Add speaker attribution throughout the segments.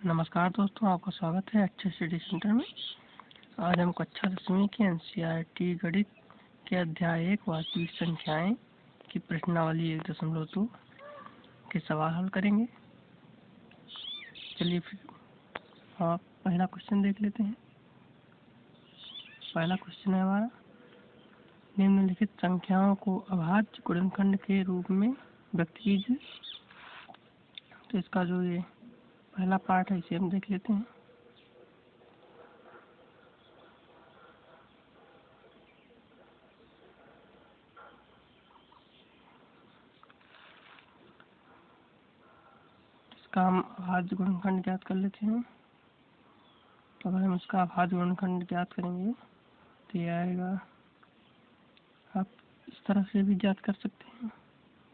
Speaker 1: नमस्कार दोस्तों, आपका स्वागत है अच्छे स्टडी सेंटर में। आज हम कक्षा 10वीं के एनसीईआरटी गणित के अध्याय 1 वास्तविक संख्याएं की प्रश्नावली 1.2 के सवाल हल करेंगे। चलिए फिर आप पहला क्वेश्चन देख लेते हैं। पहला क्वेश्चन है हमारा, निम्नलिखित संख्याओं को अभाज्य गुणनखंड के रूप में व्यक्त कीजिए। तो इसका जो ये पहला पार्ट है इसे हम देख लेते हैं। इसका हम अभाज्य गुणनखंड ज्ञात कर लेते हैं। तो अगर हम इसका अभाज्य गुणनखंड ज्ञात करेंगे तो ये आएगा, आप इस तरह से भी ज्ञात कर सकते हैं।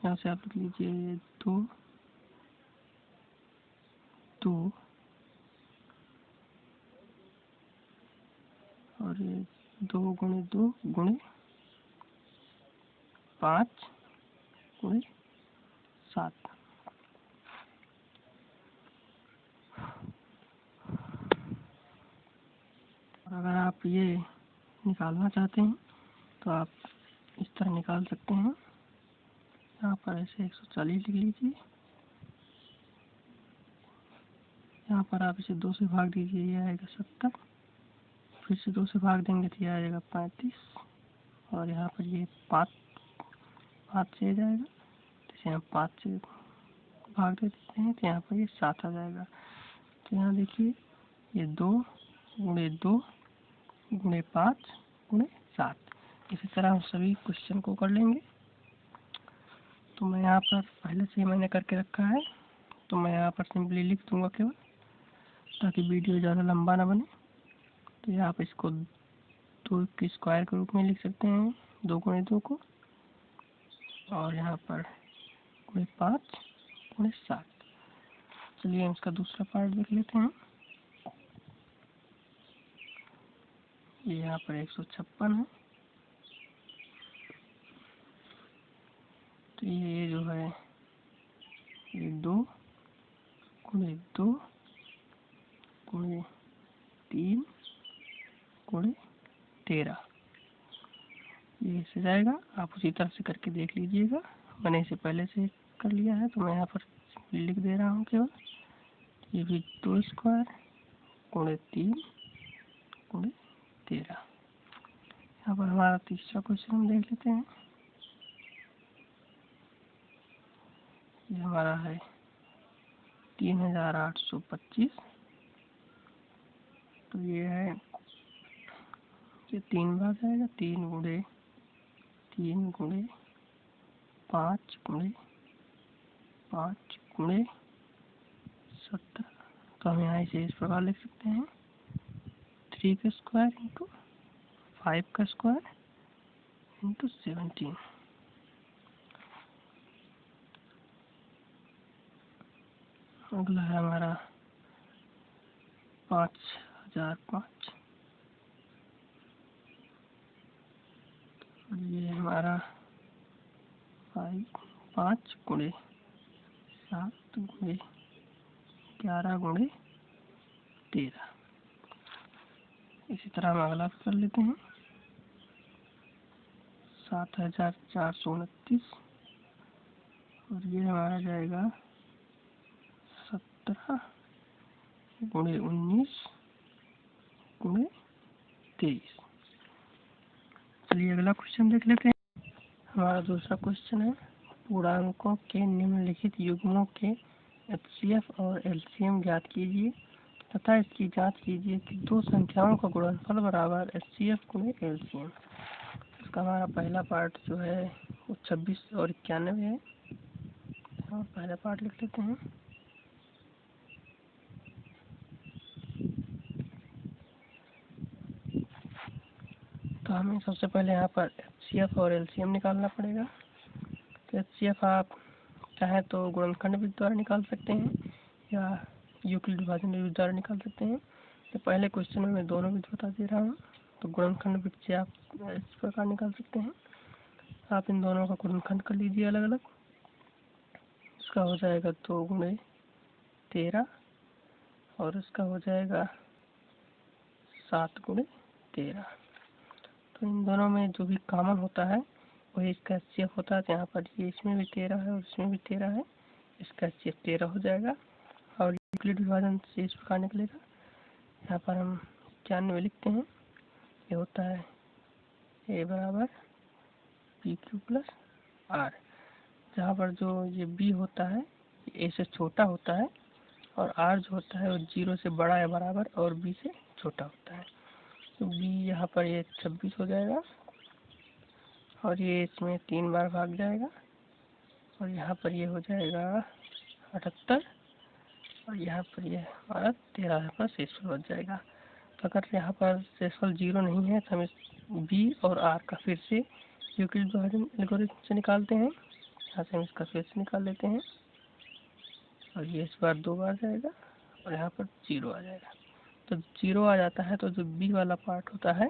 Speaker 1: यहाँ से आप लिख लीजिए 2 2 और ये 2 गुणे 2 गुणे 5 गुणे 7। और अगर आप ये निकालना चाहते हैं तो आप इस तरह निकाल सकते हैं। यहाँ पर ऐसे 140 लिख लीजिए। यहाँ पर आप इसे 2 से भाग दीजिए, ये आएगा 70। फिर से 2 से भाग देंगे तो ये आएगा 35। और यहाँ पर ये 5 से जाएगा, तो इसे हम 5 से भाग दे देते हैं तो यहाँ पर ये 7 आ जाएगा। तो यहाँ देखिए ये 2 गुणे 2 गुणे 5 गुणे 7। इसी तरह हम सभी क्वेश्चन को कर लेंगे। तो मैं यहाँ पर पहले से ही मैंने करके रखा है, तो मैं यहाँ पर सिंपली लिख दूंगा केवल, ताकि वीडियो ज़्यादा लंबा ना बने। तो यहाँ पर इसको 2 के स्क्वायर के रूप में लिख सकते हैं, 2 गुणे 2 को, और यहाँ पर गुणे 5 गुणे 7। चलिए हम इसका दूसरा पार्ट देख लेते हैं। ये यहाँ पर 156 है। तो ये जो है ये 2 गुणे 2 गुणे 3 गुणे 13, ये ऐसे जाएगा। आप उसी तरह से करके देख लीजिएगा। मैंने इसे पहले से कर लिया है, तो मैं यहाँ पर लिख दे रहा हूँ केवल। ये भी 2 स्क्वायर गुणे 3 गुणे 13। यहाँ पर हमारा तीसरा क्वेश्चन हम देख लेते हैं। ये हमारा है 3825। तो ये है, ये 3 बार जाएगा, 3 गुणे 3 गुणे 5 गुणे 5 गुणे 17। तो हम यहाँ इसे इस प्रकार लिख सकते हैं, 3 का स्क्वायर इंटू 5 का स्क्वायर इंटू 17। अगला है हमारा 5005। ये हमारा 5 गुणे 7 गुणे 11 गुणे 13। इसी तरह हम अगला कर लेते हैं, 7429। और ये हमारा जाएगा 17 गुणे 19 गुणे 23। चलिए अगला क्वेश्चन देख लेते हैं। हमारा दूसरा क्वेश्चन है, पूर्णांकों के निम्नलिखित युग्मों के एचसीएफ और एलसीएम ज्ञात कीजिए तथा इसकी जांच कीजिए कि 2 संख्याओं का गुणनफल बराबर एचसीएफ गुणे एलसीएम। इसका हमारा पहला पार्ट जो है वो 26 और 91 है। और पहला पार्ट लिख लेते हैं। तो हमें सबसे पहले यहाँ पर एचसीएफ और एलसीएम निकालना पड़ेगा। तो एचसीएफ आप चाहे तो गुणनखंड विधि द्वारा निकाल सकते हैं या यूक्लिड विभाजन विधि द्वारा निकाल सकते हैं। तो पहले क्वेश्चन में मैं दोनों विधि बता दे रहा हूँ। तो गुणनखंड विधि से आप इस प्रकार निकाल सकते हैं। आप इन दोनों का गुणनखंड कर लीजिए अलग अलग। इसका हो जाएगा 2 गुणे 13 और इसका हो जाएगा 7 गुणे 13। तो इन दोनों में जो भी कॉमन होता है वही इसका HCF होता है। तो यहाँ पर ये इसमें भी 13 है और इसमें भी 13 है, इसका HCF 13 हो जाएगा। और यूक्लिड विभाजन से इस प्रकार निकलेगा, यहाँ पर हम 91 लिखते हैं। ये होता है A बराबर PQ प्लस R, जहाँ पर जो ये B होता है ये A से छोटा होता है और R जो होता है वो 0 से बड़ा या बराबर और B से छोटा होता है। तो B यहाँ पर ये 26 हो जाएगा और ये इसमें 3 बार भाग जाएगा और यहाँ पर ये हो जाएगा 78 और यहाँ पर ये हमारा 13 पर शेषफल बच जाएगा। तो अगर यहाँ पर शेषफल 0 नहीं है तो हम इस B और R का फिर से यूक्लिड विभाजन एल्गोरिथम से निकालते हैं। यहाँ से हम इसका फिर से निकाल लेते हैं और ये इस बार 2 बार जाएगा और यहाँ पर 0 आ जाएगा। तो 0 आ जाता है तो जो B वाला पार्ट होता है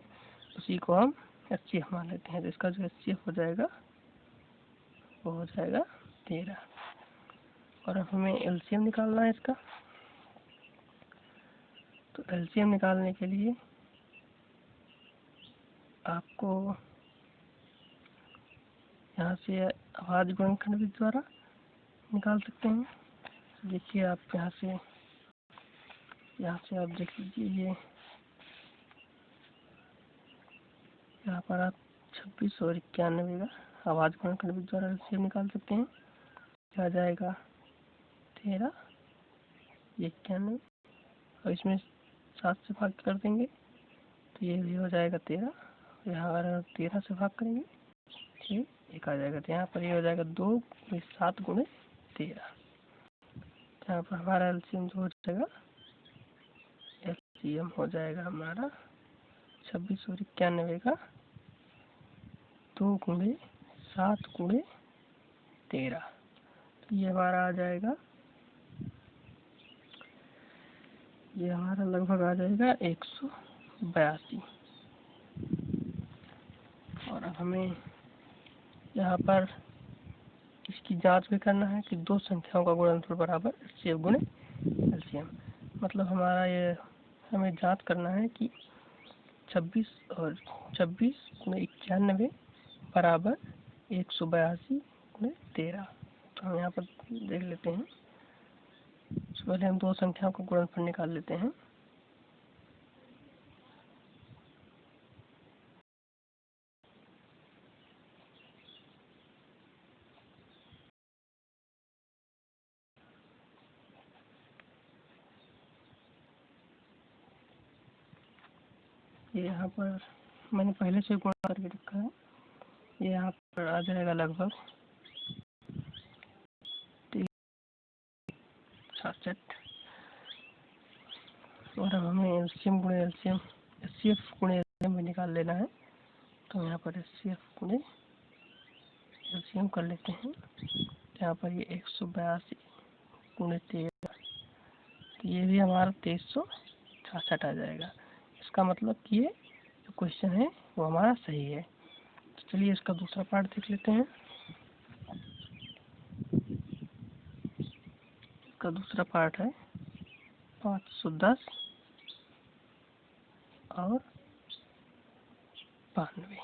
Speaker 1: उसी को हम HCF मान लेते हैं। तो इसका जो HCF हो जाएगा वो हो जाएगा 13। और अब हमें LCM निकालना है इसका। तो LCM निकालने के लिए आपको यहाँ से अभाज्य गुणनखंड विधि द्वारा निकाल सकते हैं। देखिए आप यहाँ से आप देख लीजिए, ये यहाँ पर आप 26 और 91 का अभाज्य गुणनखंड विधि द्वारा LCM निकाल सकते हैं। क्या जाएगा 13, 91 और इसमें 7 से भाग कर देंगे तो ये भी हो जाएगा 13। यहाँ अगर 13 से भाग करेंगे ये 1 आ जाएगा। तो यहाँ पर ये हो जाएगा 2 7 गुणे 13। यहाँ पर हमारा LCM जो हो जाएगा, LCM हो जाएगा हमारा 26 और 91 का 2 गुणे 7 गुणे 13। तो ये हमारा आ जाएगा, ये हमारा लगभग आ जाएगा 182। और अब हमें यहाँ पर इसकी जांच भी करना है कि दो संख्याओं का गुणनफल बराबर HCF गुणे LCM। मतलब हमारा ये हमें जांच करना है कि 26 और 26 गुणे 91 बराबर 182 गुणे 13। तो हम यहाँ पर देख लेते हैं। पहले हम दो संख्याओं का गुणनफल निकाल लेते हैं। ये यहाँ पर मैंने पहले से गुणा करके रखा है। ये यहाँ पर आ जाएगा लगभग 67। और अब हमें LCM गुणे LCM HCF गुणे LCM भी निकाल लेना है। तो यहाँ पर HCF गुणे LCM कर लेते हैं। यहाँ पर ये 182 गुणे 13, तो ये भी हमारा 2366 आ जाएगा। इसका मतलब कि ये जो क्वेश्चन है वो हमारा सही है। तो चलिए इसका दूसरा पार्ट देख लेते हैं। इसका दूसरा पार्ट है 510 और 92।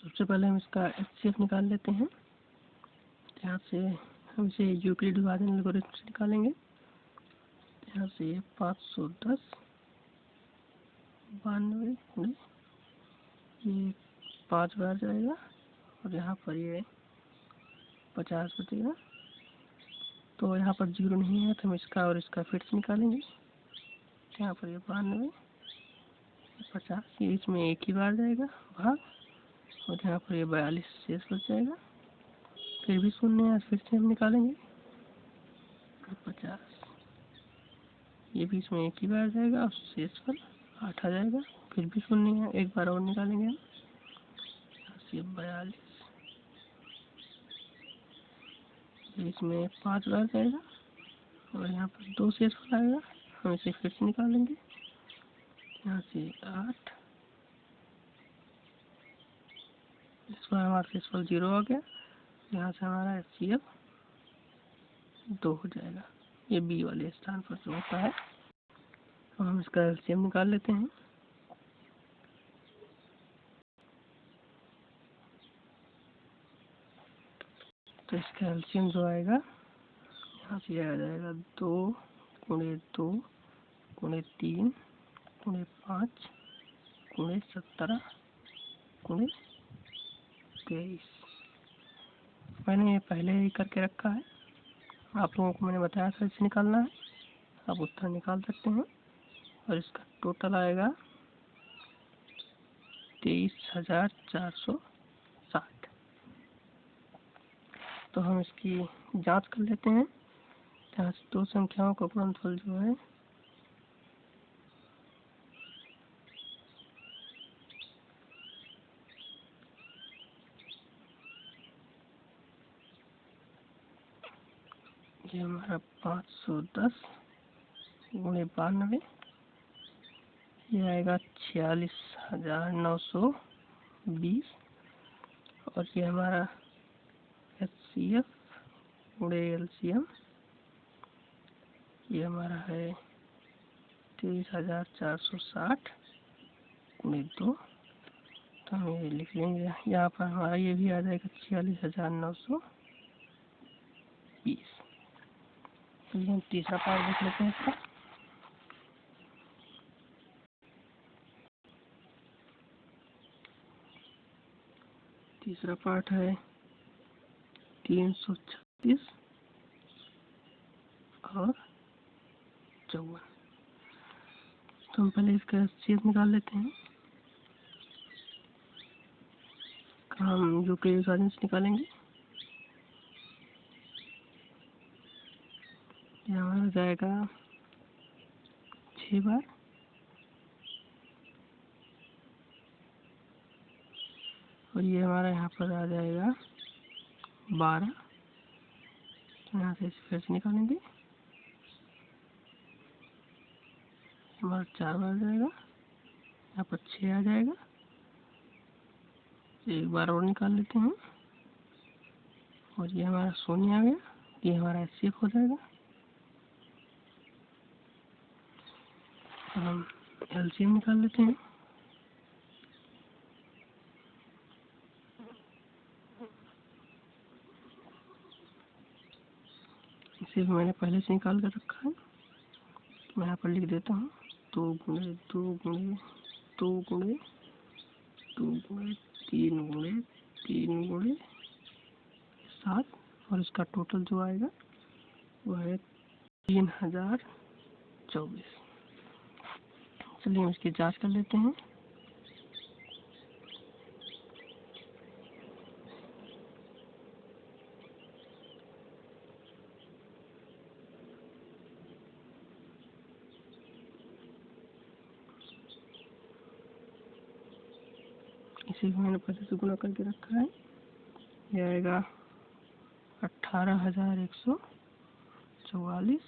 Speaker 1: सबसे पहले हम इसका HCF निकाल लेते हैं। यहाँ से हम इसे यूक्लिड विभाजन एल्गोरिथम से निकालेंगे। यहाँ से 510 92 ये 5 बार जाएगा और यहाँ पर ये 50 बचेगा। तो यहाँ पर 0 नहीं है तो हम इसका और इसका फिर से निकालेंगे। यहाँ पर ये 92 50, ये इसमें एक ही बार जाएगा भाग और यहाँ पर ये 42 शेष बच जाएगा। फिर भी 0 है, फिर से हम निकालेंगे 50, ये भी इसमें एक ही बार जाएगा और शेषफल 8 आ जाएगा। फिर भी 0 है, एक बार और निकालेंगे हम 42, इसमें 5 बार जाएगा और यहाँ पर 2 शेषफल आएगा। हम इसे फिर से निकालेंगे। यहाँ से 8, इस बार हमारा शेषफल 0 आ गया। यहाँ से हमारा HCF 2 हो जाएगा। ये B वाले स्थान पर जो होता है हम इसका एलसीएम निकाल लेते हैं। तो इसका एलसीएम जो आएगा यहाँ से आ जाएगा 2 × 2 × 3 × 5 × 17 × 23। मैंने ये पहले ही करके रखा है, आप लोगों को मैंने बताया था इसे निकालना है। आप उत्तर निकाल सकते हैं और इसका टोटल आएगा 23,460। तो हम इसकी जांच कर लेते हैं। यहाँ से दो संख्याओं का गुणनफल जो है ये हमारा 510 × 92, ये आएगा 46,920। और ये हमारा HCF × LCM ये हमारा है 23,460 × 2। तो हम ये लिख लेंगे, यहाँ पर हमारा ये भी आ जाएगा 46,920। चलिए हम तीसरा पार्ट देख लेते हैं इसका। तीसरा पार्ट है 336 और 54। तो हम पहले इसका HCF निकाल लेते हैं। हम जो के साधन से निकालेंगे, ये हमारा जाएगा 6 बार और ये हमारा यहाँ पर आ जाएगा 12। तो यहाँ से फिर से निकालेंगे, हमारा 4 बार जाएगा, यहाँ पर 6 आ जाएगा। एक बार और निकाल लेते हैं और ये हमारा शून्य आ गया, ये हमारा HCF हो जाएगा। हम LCM निकाल लेते हैं। इसे मैंने पहले से निकाल कर रखा है, मैं यहाँ पर लिख देता हूँ 2 × 2 × 2 × 2 × 3 × 3 × 7 और इसका टोटल जो आएगा वो है 3,024। चलिए हम इसकी जांच कर लेते हैं। इसे मैंने पहले से गुणा करके रखा है, ये आएगा 18,144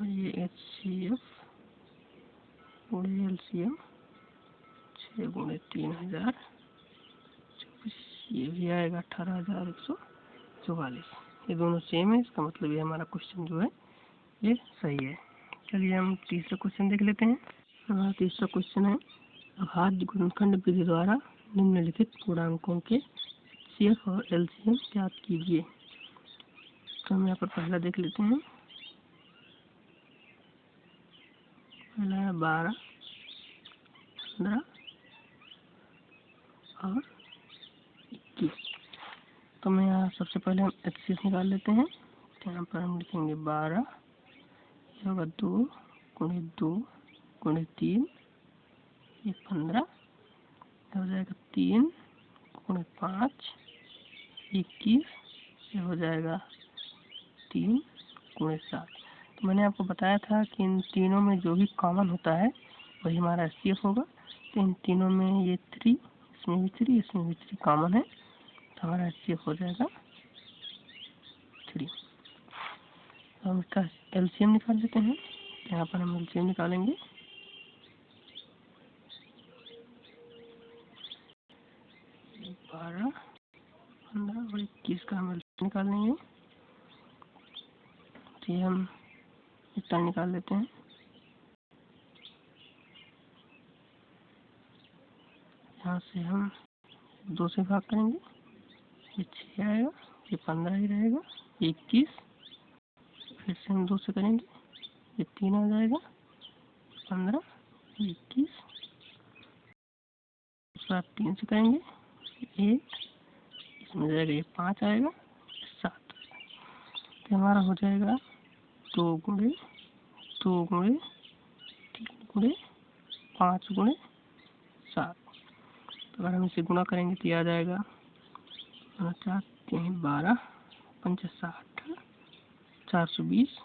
Speaker 1: और ये HCF × LCM 6 × 3,024, ये भी आएगा 18,144। ये दोनों सेम है, इसका मतलब ये हमारा क्वेश्चन जो है ये सही है। चलिए हम तीसरा क्वेश्चन देख लेते हैं। हमारा तीसरा क्वेश्चन है, अभाज्य गुणनखंड विधि द्वारा निम्नलिखित पूर्णांकों के HCF और LCM ज्ञात कीजिए। तो हम यहाँ पर पहला देख लेते हैं। पहला है 12, 15 और 21। तो मैं यहाँ सबसे पहले हम HCF निकाल लेते हैं। तो यहाँ पर हम लिखेंगे 12, ये होगा 2 × 2 × 3, ये 15 हो जाएगा, 3 × 5 21, ये हो जाएगा 3 × 7। तो मैंने आपको बताया था कि इन तीनों में जो भी कॉमन होता है वही हमारा HCF होगा। तो इन तीनों में ये 3, इसमें भी 3, इसमें भी 3 कॉमन है, तो हमारा HCF हो जाएगा 3। तो हम इसका LCM निकाल लेते हैं। यहाँ पर हम LCM निकालेंगे। बारह, 15 और 21 का हम LCM निकाल लेंगे। तो हम इतना निकाल लेते हैं। यहाँ से हम 2 से भाग करेंगे, ये 6 आएगा, ये 15 ही रहेगा, 21। फिर से हम 2 से करेंगे, ये 3 आ जाएगा, 15, 21। उसके बाद 3 से करेंगे, 1, इसमें जाएगा, ये 5 आएगा, 7। तो हमारा हो जाएगा 2 गुणे 2 गुणे 3 गुणे 5 गुणे 7। तो अगर हम इसे गुणा करेंगे तो ये आ जाएगा 4 3 12 5 60 420।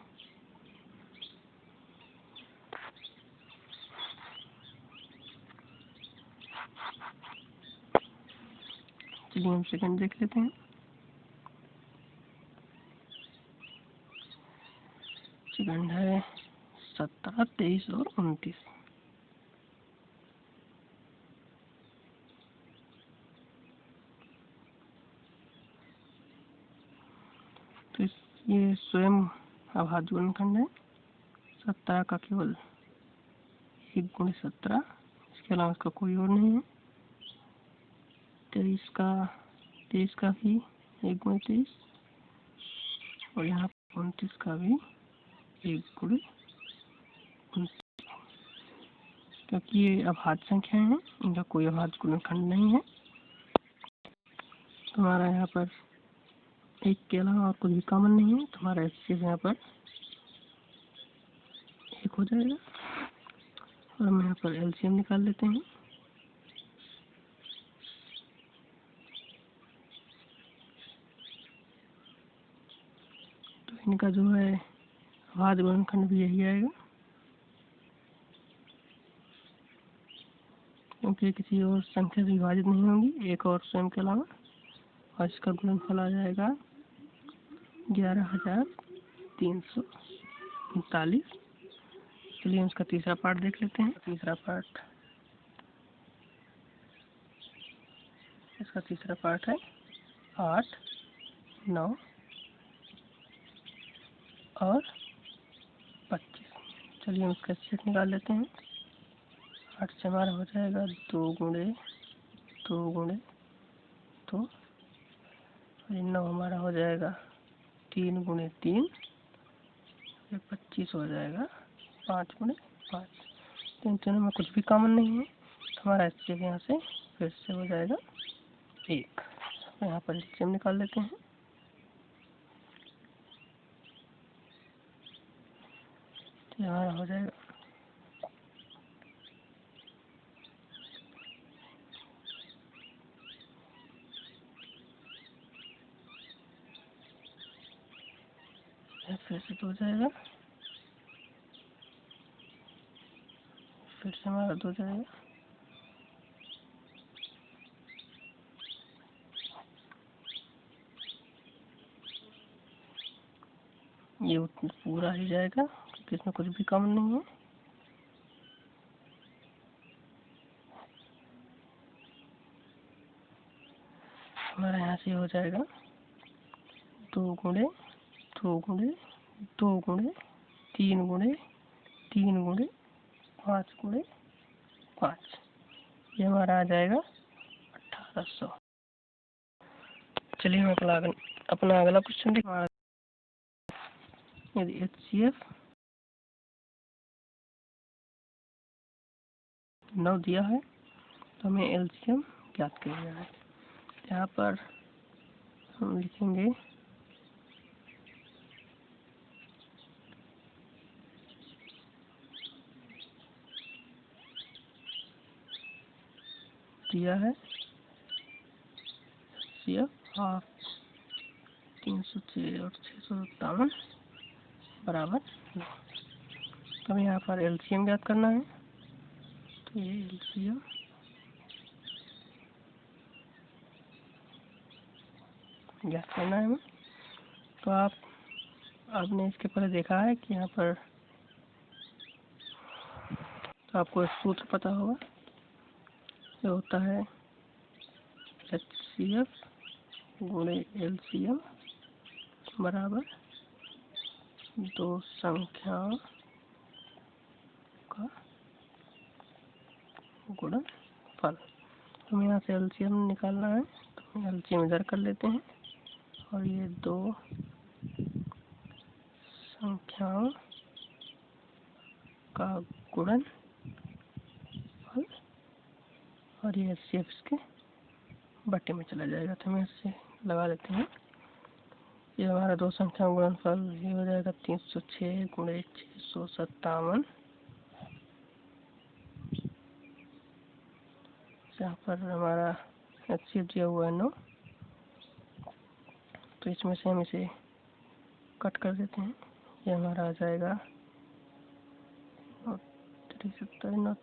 Speaker 1: चलिए हम सेकंड देख लेते हैं। सेकंड है 17 23 और 29। तो ये स्वयं अभाज्य गुणनखंड है। 17 का केवल 1 गुणे 17, इसके अलावा इसका कोई और नहीं है। 23 का भी 1 गुणे 23, और यहाँ 29 का भी 1 गुणे 29। क्योंकि ये अभाज्य संख्याएं हैं, इनका कोई अभाज्य गुणनखंड नहीं है, तो हमारा यहाँ पर 1 के अलावा और कुछ भी कॉमन नहीं है, तो हमारा HCF यहाँ पर 1 हो जाएगा। और हम यहाँ पर LCM निकाल लेते हैं। तो इनका जो है अभाज्य गुणनखंड भी यही आएगा, क्योंकि किसी और संख्या से विभाजित नहीं होंगी, एक और स्वयं के अलावा। और इसका गुणनफल आ जाएगा 11,339। चलिए हम इसका तीसरा पार्ट देख लेते हैं। इसका तीसरा पार्ट है 8, 9 और 25। चलिए हम इसका सेट निकाल लेते हैं। 8 से हमारा हो जाएगा 2 गुणे 2 गुणे 2, और 9 हमारा हो जाएगा 3 गुणे 3, ये 25 हो जाएगा 5 गुणे 5। तो इन तीनों में कुछ भी कॉमन नहीं है, तो हमारा HCF यहाँ से फिर से हो जाएगा 1। यहाँ पर LCM निकाल लेते हैं। तो हमारा हो जाएगा 2 हो जाएगा, फिर से हमारा 2 जाएगा, ये पूरा ही जाएगा क्योंकि इसमें कुछ भी कम नहीं है। हमारा यहाँ से हो जाएगा 2 गुणे 2 गुणे 2 गुणे 3 गुणे 3 गुणे 5 गुणे 5, ये हमारा आ जाएगा 1800। चलिए हम अपना अगला क्वेश्चन देखिए। यदि HCF 9 दिया है तो हमें LCM ज्ञात करना है। यहाँ पर हम लिखेंगे दिया है HCF और 306 और 657 बराबर 9। तो हमें यहाँ पर LCM ज्ञात करना है। तो ये LCM ज्ञात करना है हमें। तो आपने इसके पहले देखा है कि यहाँ पर तो आपको सूत्र पता होगा, ये होता है HCF गुणे LCM बराबर 2 संख्याओं का गुणनफल। हमें यहाँ से एलसीएम निकालना है, तो एलसीएम इधर कर लेते हैं और ये दो संख्याओं का गुणन और ये एचसीएफ इसके बटे में चला जाएगा। तो हम इससे लगा देते हैं। ये हमारा दो संख्या गुणनफल ये हो जाएगा 306 गुणे 657। यहाँ पर हमारा एचसीएफ दिया हुआ है 9, तो इसमें से हम इसे कट कर देते हैं। ये हमारा आ जाएगा 370 9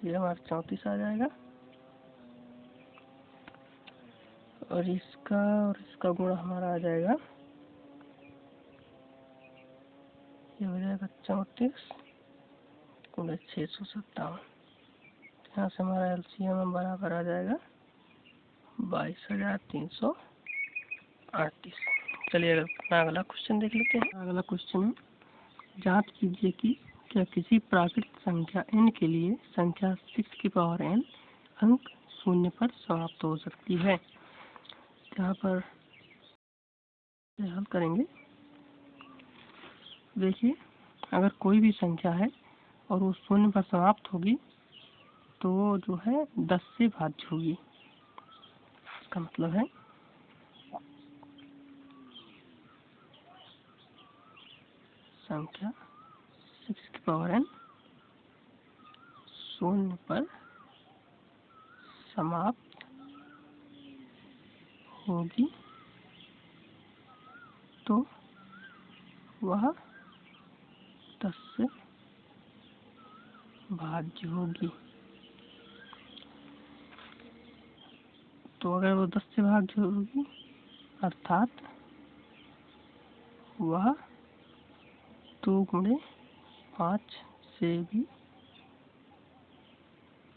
Speaker 1: ये हमारा 34 आ जाएगा और इसका गुणा हमारा आ जाएगा, ये हो जाएगा 34 गुणे 657। यहाँ से हमारा एलसीएम बराबर आ जाएगा 22,338। चलिए अगला क्वेश्चन देख लेते हैं। अगला क्वेश्चन है, जांच कीजिए कि क्या किसी प्राकृत संख्या n के लिए संख्या 6 की पावर n अंक 0 पर समाप्त हो सकती है। यहाँ पर हल करेंगे। देखिए, अगर कोई भी संख्या है और वो 0 पर समाप्त होगी तो वो जो है 10 से भाज्य होगी। इसका मतलब है संख्या 6 की पावर n 0 पर समाप्त होगी तो वह 10 से भाज्य होगी। तो अगर वो 10 से भाज्य होगी अर्थात वह 2 गुणे 5 से भी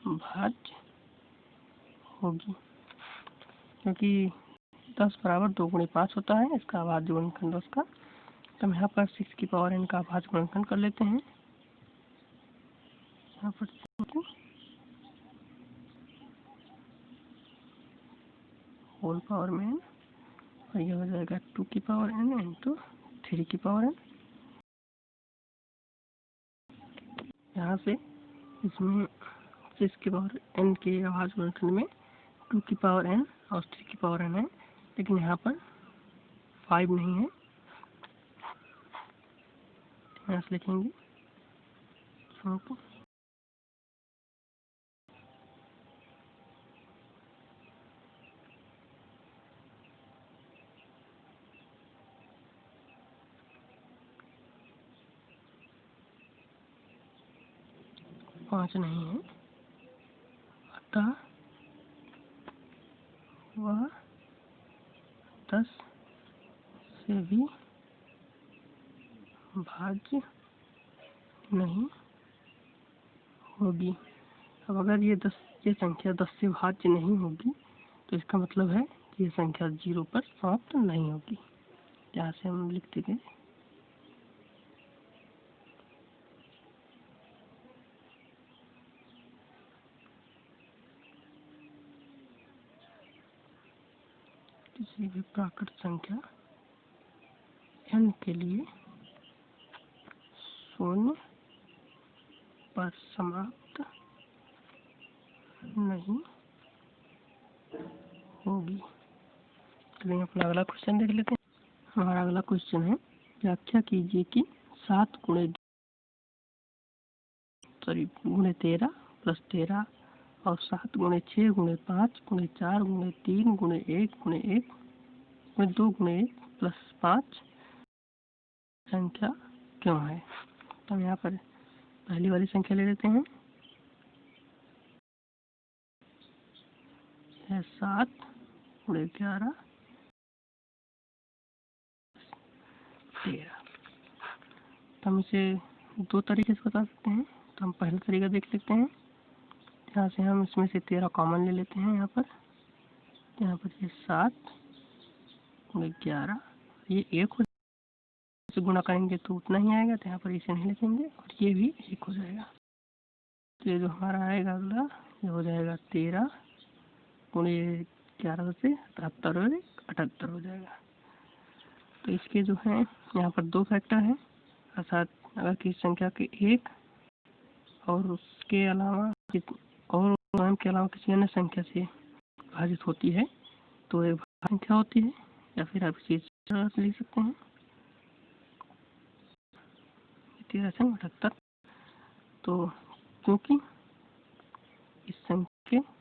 Speaker 1: भाज्य होगी, क्योंकि 10 बराबर 2 गुणे 5 होता है। इसका भाज्य गुणनखंड उसका, तो हम यहाँ पर 6 की पावर n का भाज्य गुणनखंड कर लेते हैं। यहाँ पर होल पावर में n और ये हो जाएगा 2 की पावर n इंटू 3 की पावर n। यहाँ से इसमें 6 की पावर n के भाज्य गुणनखंड में 2 की पावर n और 3 की पावर n है, लेकिन यहाँ पर 5 नहीं है। यहाँ से लिखेंगे 5 नहीं है, अतः वह 10 से भी भाज्य नहीं होगी। अब अगर ये संख्या 10 से भाज्य नहीं होगी तो इसका मतलब है कि ये संख्या 0 पर समाप्त नहीं होगी। यहाँ से हम लिख देंगे किसी भी प्राकृत संख्या n के लिए 0 पर समाप्त नहीं होगी। चलिए अपना अगला क्वेश्चन देख लेते हैं। हमारा अगला क्वेश्चन है, व्याख्या कीजिए कि 7 गुणे 13 प्लस 13 और 7 गुणे 6 गुणे 5 गुणे 4 गुणे 3 गुणे 1 गुणे 1 गुणे 2 गुणे 1 प्लस 5 संख्या क्यों है। तो हम यहाँ पर पहली वाली संख्या ले लेते हैं। 7 गुणे 11 13। तो हम इसे दो तरीके से बता सकते हैं। तो हम पहला तरीका देख लेते हैं। यहाँ से हम इसमें से 13 कॉमन ले लेते हैं। यहाँ पर ये 7 गुणे 11 ये 1 हो से गुणा करेंगे तो उतना ही आएगा, तो यहाँ पर इसे नहीं लिखेंगे और ये भी 1 हो जाएगा। तो ये जो हमारा आएगा अगला ये हो जाएगा 13 गुणे 11 से 73 और 78 हो जाएगा। तो इसके जो है यहाँ पर 2 फैक्टर हैं, अर्थात अगर किसी संख्या के एक और उसके अलावा और स्वयं के अलावा किसी अन्य संख्या से विभाजित होती है तो एक भाज्य संख्या होती है, या फिर आप इसे लिख सकते हैं 13 से 78। तो क्योंकि इस संख्या के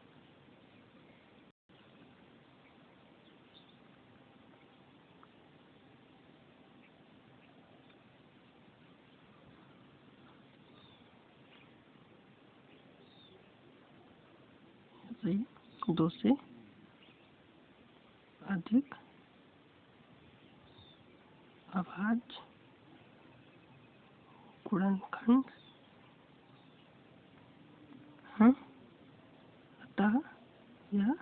Speaker 1: 2 से अधिक अभाज्य गुणनखंड हैं, अतः यह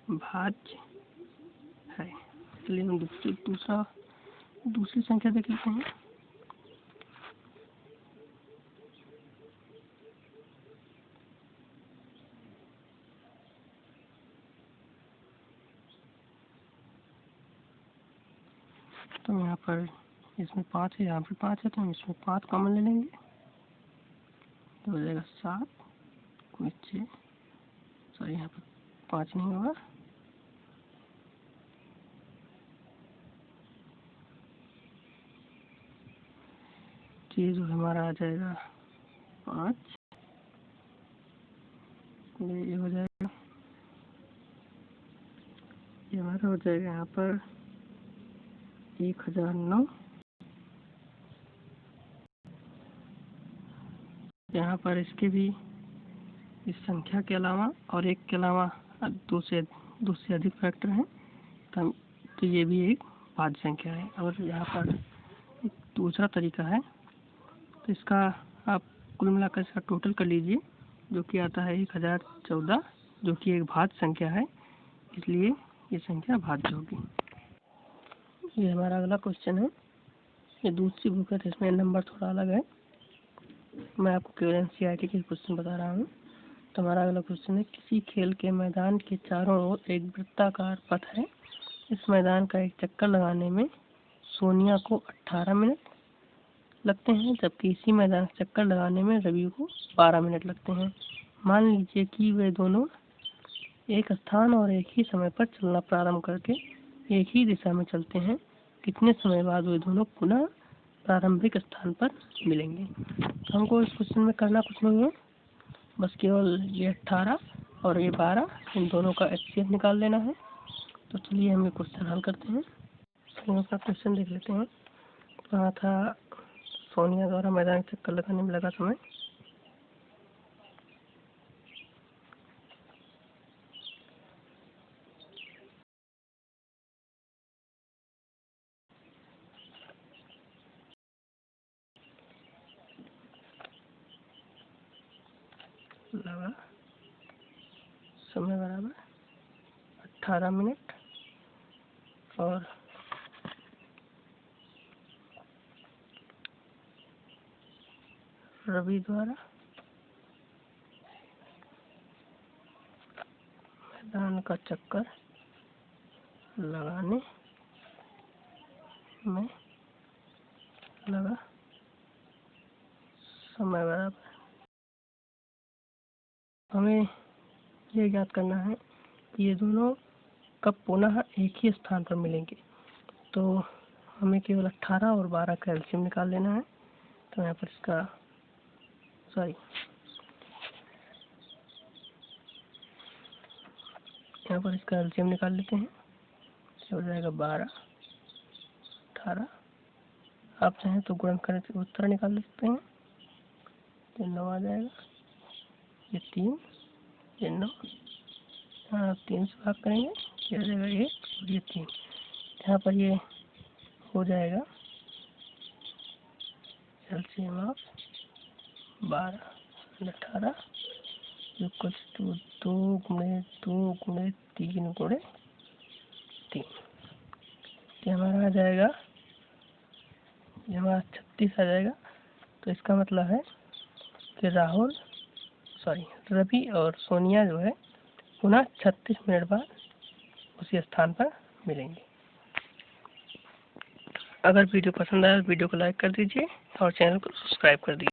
Speaker 1: भाज्य है। चलिए हम दूसरी संख्या देख लेते हैं। तो यहाँ पर इसमें 5 है, यहाँ पर 5 है, तो हम इसमें 5 कॉमन ले लेंगे तो हो जाएगा 7 गुणित 6। सॉरी, यहाँ पर 5 नहीं होगा, ये जो हमारा आ जाएगा 5, ये हो जाएगा, ये हमारा हो जाएगा यहाँ पर 1009। यहाँ पर इसके भी इस संख्या के अलावा और एक के अलावा 2 से अधिक फैक्टर हैं, तो ये भी एक भाज्य संख्या है। और यहाँ पर एक दूसरा तरीका है, तो इसका आप कुल मिलाकर इसका टोटल कर लीजिए, जो कि आता है 1014, जो कि एक भाज्य संख्या है, इसलिए ये संख्या भाज्य होगी। ये हमारा अगला क्वेश्चन है। ये दूसरी बुक है, इसमें नंबर थोड़ा अलग है, मैं आपको केवल एनसीईआरटी के क्वेश्चन बता रहा हूँ। तो हमारा अगला क्वेश्चन है, किसी खेल के मैदान के चारों ओर एक वृत्ताकार पथ है। इस मैदान का एक चक्कर लगाने में सोनिया को 18 मिनट लगते हैं, जबकि इसी मैदान का चक्कर लगाने में रवि को 12 मिनट लगते हैं। मान लीजिए कि वे दोनों एक स्थान और एक ही समय पर चलना प्रारंभ करके एक ही दिशा में चलते हैं। कितने समय बाद वे दोनों पुनः प्रारंभिक स्थान पर मिलेंगे। तो हमको इस क्वेश्चन में करना कुछ नहीं है, बस केवल ये 18 और ये 12 इन दोनों का एचसीएफ निकाल लेना है। तो चलिए हम ये क्वेश्चन हल करते हैं। हम अपना क्वेश्चन देख लेते हैं। कहा था सोनिया द्वारा मैदान चक्कर लगाने में लगा समय बराबर 18 मिनट और रवि द्वारा मैदान का चक्कर लगाने में लगा समय बराबर। हमें ये ज्ञात करना है कि ये दोनों कब पुनः एक ही स्थान पर मिलेंगे। तो हमें केवल 18 और 12 का एलसीएम निकाल लेना है। तो यहाँ पर इसका एलसीएम निकाल लेते हैं। हो जाएगा 12, 18। आप चाहें तो गुणन करके उत्तर निकाल सकते हैं। ये 9 आ जाएगा, ये 3, ये 9, 3 से भाग करेंगे, ये हो जाएगा 1 और ये 3। यहाँ पर ये हो जाएगा एलसीएम ऑफ 12 और 18 इक्वल टू 2 गुणे 2 गुणे 3 गुणे 3। ये हमारा आ जाएगा, ये हमारा 36 आ जाएगा। तो इसका मतलब है कि रवि और सोनिया जो है पुनः 36 मिनट बाद उसी स्थान पर मिलेंगे। अगर वीडियो पसंद आया तो वीडियो को लाइक कर दीजिए और चैनल को सब्सक्राइब कर दीजिए।